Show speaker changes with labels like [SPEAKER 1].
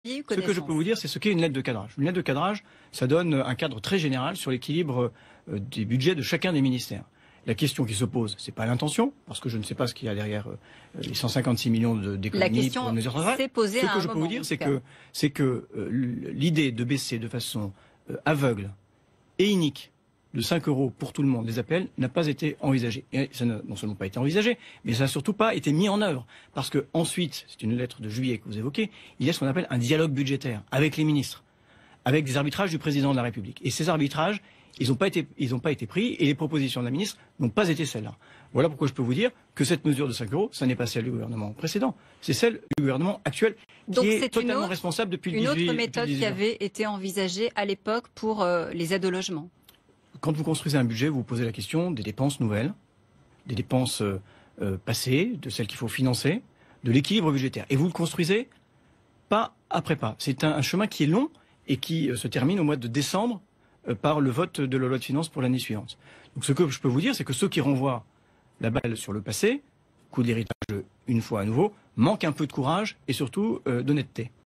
[SPEAKER 1] Ce que je peux vous dire, c'est ce qu'est une lettre de cadrage. Une lettre de cadrage, ça donne un cadre très général sur l'équilibre des budgets de chacun des ministères. La question qui se pose, c'est pas l'intention, parce que je ne sais pas ce qu'il y a derrière les 156 millions d'économies pour une mesure travail.
[SPEAKER 2] La question s'est posée à un moment.
[SPEAKER 1] Ce que je peux vous dire, c'est que l'idée de baisser de façon aveugle et inique de 5 € pour tout le monde les appels n'a pas été envisagée. Et ça n'a non seulement pas été envisagé, mais ça n'a surtout pas été mis en œuvre. Parce que ensuite, c'est une lettre de juillet que vous évoquez, il y a ce qu'on appelle un dialogue budgétaire avec les ministres, avec des arbitrages du président de la République. Et ces arbitrages, ils n'ont pas été pris, et les propositions de la ministre n'ont pas été celles-là. Voilà pourquoi je peux vous dire que cette mesure de 5 €, ça n'est pas celle du gouvernement précédent, c'est celle du gouvernement actuel, qui est totalement responsable depuis le 18
[SPEAKER 2] Une autre méthode qui avait été envisagée à l'époque pour les aides au logement.
[SPEAKER 1] Quand vous construisez un budget, vous vous posez la question des dépenses nouvelles, des dépenses passées, de celles qu'il faut financer, de l'équilibre budgétaire. Et vous le construisez pas après pas. C'est un chemin qui est long et qui se termine au mois de décembre par le vote de la loi de finances pour l'année suivante. Donc ce que je peux vous dire, c'est que ceux qui renvoient la balle sur le passé, coup d'héritage une fois à nouveau, manquent un peu de courage et surtout d'honnêteté.